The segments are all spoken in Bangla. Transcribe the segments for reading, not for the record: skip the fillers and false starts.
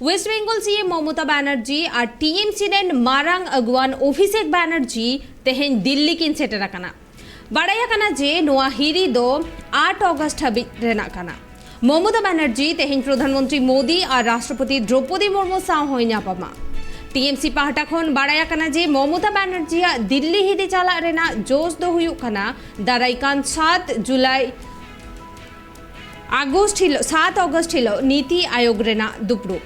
ওয়েস্ট বেঙ্গল सीएम ममता बैनर्जी और टीएमसी रेन मारांग अगुवान अभिषेक बैनर्जी तेहेन दिल्ली किन सेटरा कना बाड़ाया कना जे नोआ हिरी दो 8 अगस्त हाबि रेना कना ममता बैनर्जी तेहेन प्रधानमंत्री मोदी और राष्ट्रपति द्रौपदी मुर्मू साव होइना पमा टीएमसी पाहटा खन बाड़ाया कना जे ममता बैनर्जी दिल्ली हिदी चाला रेना जोश दो हुयुक कना दाराइकान 7 जुलाई सात अगस्त हिलो नीति आयोग रेना दुपरू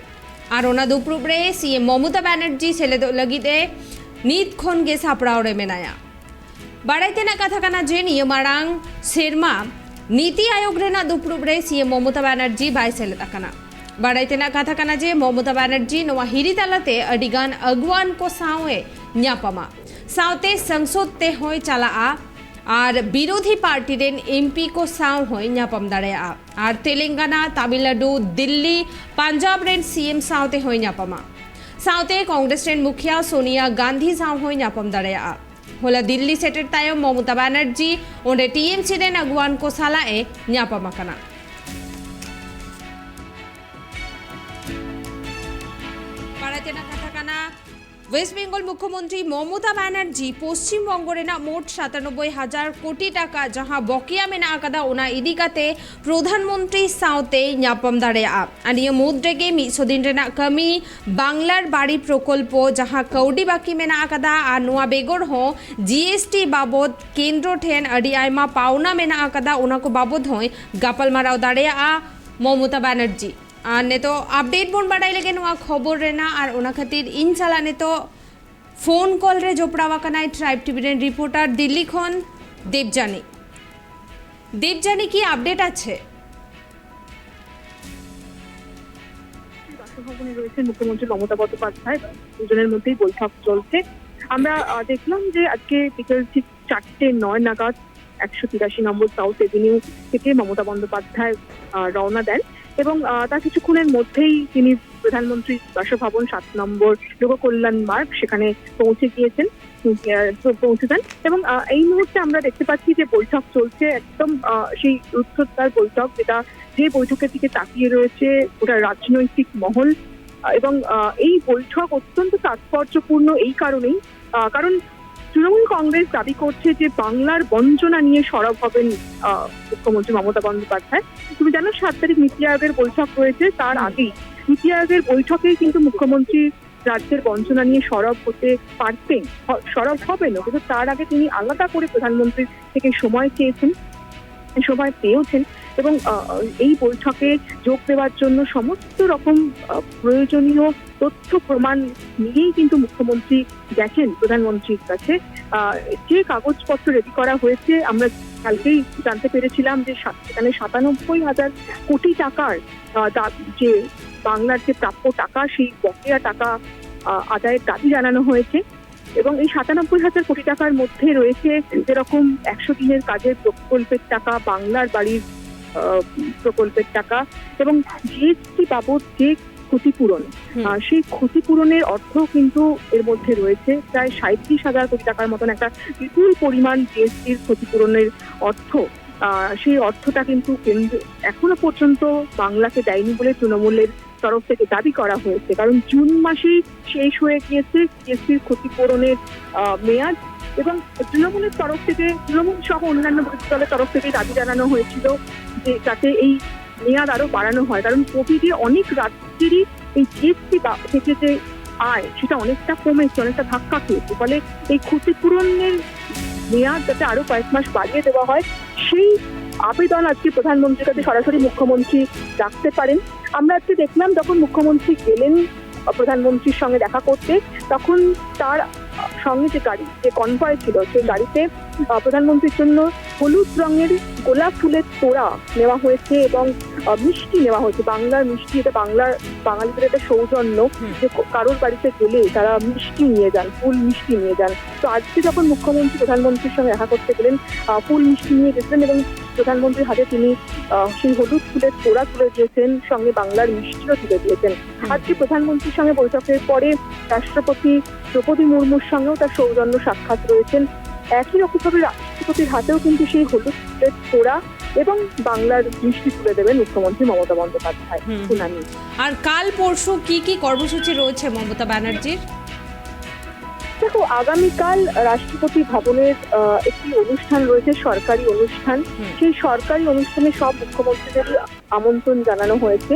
और ओना दुपरू रे सीएम ममता बैनर्जी सेले लगी दे नीत खन गे सापड़ाव रे मेनाया बाड़ाइते ना कथा कना जे निय मारांग सेरमा नीति आयोग रेना दुपरू रे सीएम ममता बैनर्जी बाय सेले तकना बाड़ाइते ना कथा कना जे ममता बैनर्जी नवा हिरी तालाते अडिगान अगुवान को सावे न्यापमा सावते संसद ते होय चला और विरोधी पार्टी रेन एमपी को साव होय न्यापम दाड़ेया और तेलंगाना तमिलनाडु दिल्ली पंजाब रेन सीएम सावते होय न्यापमा सावते कांग्रेस रेन मुखिया सोनिया गांधी साव होय न्यापम दाड़ेया होला दिल्ली सेटेर तायम ममता बैनर्जी ओंडे टीएमसी रेन अगुवान को सालाए न्यापमा कना पाड़ाते ना कथा कना वेस्ट बेंगल मुख्यमंत्री ममता बैनर्जी पश्चिम बंगरेना मोट 97,000 कोटी टाका जहां बकिया मेना आकादा ओना इदिकाते प्रधानमंत्री सावते न्यापम दाड़ेया आनिया मुद्रेगे मिसोदिन रेना कमी बांगलार बाड़ी प्रकल्प जहां कौडी बाकी मेना आकादा आ नोआ बेगर हो जीएसटी बाबद केंद्र ठेन अडी आयमा पावना मेना आकादा ओना को बाबद होय गापल माराव दाड़ेया ममता बैनर्जी ने तो अपडेट बोन बाड़ाई लगे नोआ खबर रेना और ओना खातिर इन चालाने तो फोन कॉल रे जोपड़ावा कनाय ट्राइब टीवी रेन रिपोर्टर दिल्ली खन देवजानी की अपडेट आछे বাসভবনে রয়েছে মুখ্যমন্ত্রী মমতা বন্দ্যোপাধ্যায় দুজনের মধ্যেই বৈঠক চলছে আমরা দেখলাম যে আজকে বিকেল ঠিক 4:09 নাগাদ 183 নম্বর সাউথ এভিনিউ থেকে মমতা বন্দ্যোপাধ্যায় রওনা দেন এবং তার কিছুক্ষণের মধ্যেই তিনি প্রধানমন্ত্রী বাসভবন 7 নম্বর লোক কল্যাণ মার্গ সেখানে পৌঁছে যান এবং এই মুহূর্তে আমরা দেখতে পাচ্ছি যে বৈঠক চলছে একদম সেই উচ্চতার বৈঠক যেটা যে বৈঠকের দিকে তাকিয়ে রয়েছে ওটা রাজনৈতিক মহল এবং এই বৈঠক অত্যন্ত তাৎপর্যপূর্ণ এই কারণেই কারণ তৃণমূল কংগ্রেস দাবি করছে যে বাংলার বঞ্চনা নিয়ে সরব হবেন মুখ্যমন্ত্রী মমতা বন্দ্যোপাধ্যায়। তুমি জানো 7 তারিখ নীতি আয়োগের বৈঠক রয়েছে, তার আগেই নীতি আয়োগের বৈঠকেই কিন্তু মুখ্যমন্ত্রী রাজ্যের বঞ্চনা নিয়ে সরব হতে পারতেন, সরব হবেন, কিন্তু তার আগে তিনি আলাদা করে প্রধানমন্ত্রীর থেকে সময় চেয়েছেন, সময় পেয়েছেন এবং এই বৈঠকে যোগ দেওয়ার জন্য সমস্ত রকম প্রয়োজনীয় তথ্য প্রমাণ নিয়েই কিন্তু মুখ্যমন্ত্রী গেছেন প্রধানমন্ত্রীর কাছে। যে কাগজপত্র রেডি করা হয়েছে আমরা কালকেই জানতে পেরেছিলাম যে সেখানে 97,000 কোটি টাকার যে বাংলার যে প্রাপ্য টাকা সেই বকেয়া টাকা আদায়ের দাবি জানানো হয়েছে এবং এই 97,000 কোটি টাকার মধ্যে রয়েছে যেরকম 100 দিনের কাজের প্রকল্পের টাকা, বাংলার বাড়ির প্রকল্পের টাকা এবং জিএসটি বাবদ যে ক্ষতিপূরণ সেই ক্ষতিপূরণের অর্থ কিন্তু এর মধ্যে রয়েছে প্রায় 37,000 কোটি টাকার মতন একটা বিপুল পরিমাণ জিএসটির ক্ষতিপূরণের অর্থ। সেই অর্থটা কিন্তু কেন্দ্র এখনো পর্যন্ত বাংলাকে দেয়নি বলে তৃণমূলের তরফ থেকে দাবি করা হয়েছে, কারণ জুন মাসেই শেষ হয়ে গিয়েছে জিএসটির ক্ষতিপূরণের মেয়াদ এবং তৃণমূলের তরফ থেকে তৃণমূল সহ অন্যান্য বিরোধী দলের তরফ থেকে দাবি জানানো হয়েছিল যে যাতে এই মেয়াদ আরো বাড়ানো হয়, কারণ কোভিডে অনেক রাজ্যেরই এই জিএসটি থেকে যে আয় সেটা অনেকটা কমেছে, অনেকটা ধাক্কা খেয়েছে, ফলে এই ক্ষতিপূরণের মেয়াদ যাতে আরো কয়েক মাস বাড়িয়ে দেওয়া হয় সেই আবেদন আজকে প্রধানমন্ত্রীর কাছে সরাসরি মুখ্যমন্ত্রী রাখতে পারেন। আমরা আজকে দেখলাম যখন মুখ্যমন্ত্রী গেলেন প্রধানমন্ত্রীর সঙ্গে দেখা করতে তখন তার সঙ্গে যে গাড়ি যে কনভয় ছিল সেই গাড়িতে প্রধানমন্ত্রীর জন্য হলুদ রঙের গোলাপ ফুলের তোড়া নেওয়া হয়েছে এবং মিষ্টি নেওয়া হয়েছে, বাংলার মিষ্টি। এটা বাঙালিদের একটা সৌজন্য যে কারোর বাড়িতে গেলে তারা মিষ্টি নিয়ে যান, ফুল মিষ্টি নিয়ে যান। তো আজকে যখন মুখ্যমন্ত্রী প্রধানমন্ত্রীর সঙ্গে দেখা করতে গেলেন ফুল মিষ্টি নিয়ে গেছিলেন এবং প্রধানমন্ত্রীর হাতে তিনি সেই হলুদ ফুলের তোড়া তুলে দিয়েছেন, সঙ্গে বাংলার মিষ্টিও তুলে দিয়েছেন। আজকে প্রধানমন্ত্রীর সঙ্গে বৈঠকের পরে রাষ্ট্রপতি দ্রৌপদী মুর্মুর সঙ্গেও তার সৌজন্য সাক্ষাৎ রয়েছেন। একই রকমভাবে রাষ্ট্রপতির হাতেও কিন্তু সেই হলুদ ফুলের তোড়া এবং বাংলার দৃষ্টি তুলে দেবেন মুখ্যমন্ত্রী মমতা বন্দ্যোপাধ্যায়। শুনানি আর কাল পরশু কি কর্মসূচি রয়েছে মমতা ব্যানার্জির? দেখো, আগামীকাল রাষ্ট্রপতি ভবনের একটি অনুষ্ঠান রয়েছে, সরকারি অনুষ্ঠান। সেই সরকারি অনুষ্ঠানে সব মুখ্যমন্ত্রীদেরই আমন্ত্রণ জানানো হয়েছে।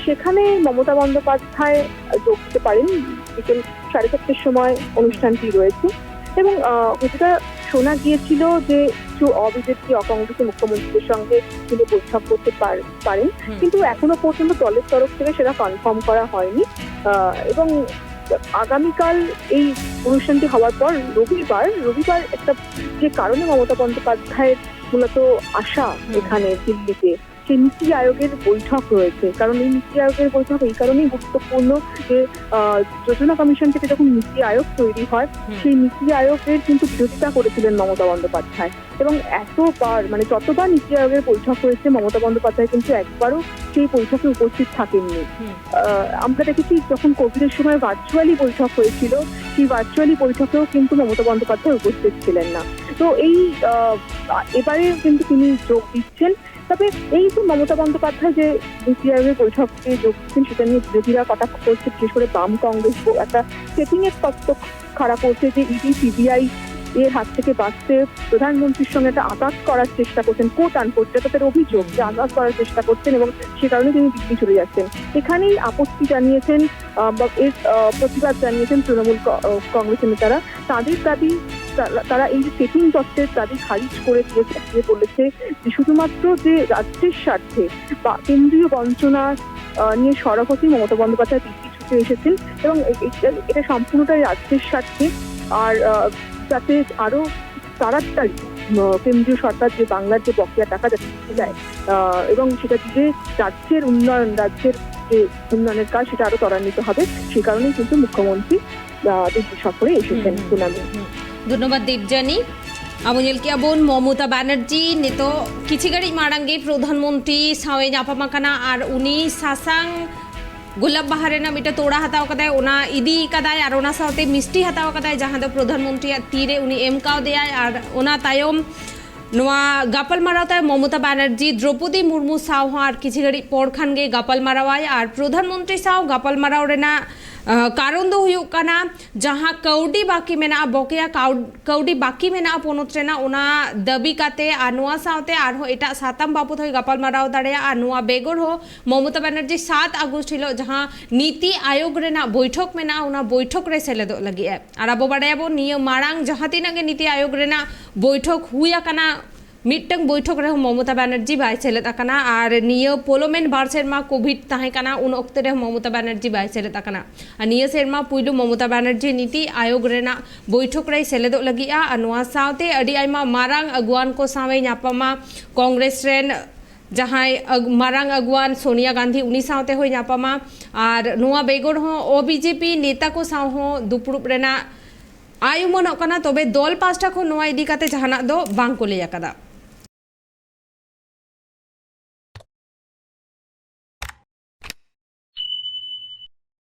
সেখানে মমতা বন্দ্যোপাধ্যায় যোগ দিতে পারেন। বিকেল 4:30টার সময় অনুষ্ঠানটি রয়েছে এবং যেটা শোনা গিয়েছিল যে কিছু অবিজেপি অকংগ্রেসী মুখ্যমন্ত্রীদের সঙ্গে তিনি বৈঠক করতে পারেন, কিন্তু এখনো পর্যন্ত দলের তরফ থেকে সেটা কনফার্ম করা হয়নি। এবং আগামীকাল এই অনুষ্ঠানটি হওয়ার পর রবিবার একটা যে কারণে মমতা বন্দ্যোপাধ্যায়ের মূলত আসা এখানে দিল্লিতে, সেই নীতি আয়োগের বৈঠক রয়েছে। কারণ এই নীতি আয়োগের বৈঠক এই কারণেই গুরুত্বপূর্ণ যে যোজনা কমিশন থেকে যখন নীতি আয়োগ তৈরি হয়, সেই নীতি আয়োগের কিন্তু বিরোধিতা করেছিলেন মমতা বন্দ্যোপাধ্যায়। এবং এতবার মানে যতবার নীতি আয়োগের বৈঠক হয়েছে মমতা বন্দ্যোপাধ্যায় কিন্তু একবারও সেই বৈঠকে উপস্থিত থাকেননি। আমরা দেখেছি যখন কোভিডের সময় ভার্চুয়ালি বৈঠক হয়েছিল, সেই ভার্চুয়ালি বৈঠকেও কিন্তু মমতা বন্দ্যোপাধ্যায় উপস্থিত ছিলেন না। তো এই এবারে কিন্তু তিনি যোগ দিচ্ছেন। তবে এই যে মমতা বন্দ্যোপাধ্যায় যে নীতি আয়োগের বৈঠকে যোগ দিচ্ছেন সেটা নিয়ে বিরোধীরা কথা করছে, বিশেষ করে বাম কংগ্রেস একটা সেটিং এর তত্ত্ব খাড়া করছে যে ইডি সিবিআই এর হাত থেকে বাঁচতে প্রধানমন্ত্রীর সঙ্গে একটা আঘাত করার চেষ্টা করছেন, কোট আনকোট, যেটা তাদের অভিযোগ যে আঘাত করার চেষ্টা করছেন এবং সে কারণে তিনি দিল্লি চলে যাচ্ছেন। এখানেই আপত্তি জানিয়েছেন বা এর প্রতিবাদ জানিয়েছেন তৃণমূল কংগ্রেসের নেতারা। তাদের দাবি, তারা এই যে সেটিং তত্ত্বের দাবি খারিজ করে দিয়ে বলেছে যে শুধুমাত্র যে রাজ্যের স্বার্থে বা কেন্দ্রীয় বঞ্চনা নিয়ে সরব হতে মমতা বন্দ্যোপাধ্যায় দিল্লি ছুটে এসেছেন এবং এটা সম্পূর্ণটাই রাজ্যের স্বার্থে। আর যাতে আরো তাড়াতাড়ি কেন্দ্রীয় সরকার যে বাংলার যে বকেয়া টাকা যাতে দেয় এবং সেটা দিয়ে রাজ্যের উন্নয়ন, রাজ্যের যে উন্নয়নের কাজ সেটা আরো ত্বরান্বিত হবে, সে কারণেই কিন্তু মুখ্যমন্ত্রী দিল্লি সফরে এসেছেন। শুনানি। ধন্যবাদ দেবযানী। Abon মমতা ব্যানার্জি নিত কিছিগাড়ি মারাঙ্গে প্রধানমন্ত্রী সাওয়ে জাপামাকানা আর উনি সাসাং गुलाब बहारेना मिटा तोड़ा हताव कदाय ओना इदी कदाय और ओना साथे मिष्टी हताव कदाय जहाँ दो प्रधानमंत्री तीरे उनी एमकाव दिया और ओना तायम नोआ गापल मारावताय ममता बनर्जी द्रौपदी मुर्मू साव और किसी घड़ी पर खानगे गापल मारावाय और प्रधानमंत्री साव गापल माराव रेना कारण दो हुयुग काना जहाँ कौडी बाकी मेना बकेया कौडी बाकी मेना पोनोत रेना ओना दबी काते और नोआ सावते और हो एटा सातम बाबूत हो गापल माराव दाड़े और नोआ बेगर हो ममता बनर्जी 7 अगस्त हिलो जहाँ नीति आयोग रेना बैठक मेना ओना बैठक रे सेलेदो लगी है और अब बाड़ायाबो नियो मारांग जहाँ तीनागे नीति आयोग रेना बैठक हुया काना मिट्टंग बैठक रहे ममता बनर्जी बाय सेलेद आकाना और नियो पोलो मेन बार सेरमा कोविड ताहे काना उन ओक्ते रहे ममता बनर्जी बाय सेलेद आकाना और नियो सेरमा पुइलु ममता बनर्जी नीति आयोग रेना बैठक रे सेलेदो लगिया और नोआ सावते अडी आइमा मारांग अगुवान को सावे न्यापामा कांग्रेस रेन जहाँ मारांग अगुवान सोनिया गांधी उनी सावते हो न्यापामा और नोआ बेगर हो ओ बीजेपी नेता को साव हो दुपुरुप रेना आयुमन ओकाना तबे दल पास्टा को नोआ इदी काते जहाना दो बांग को लेया कदा।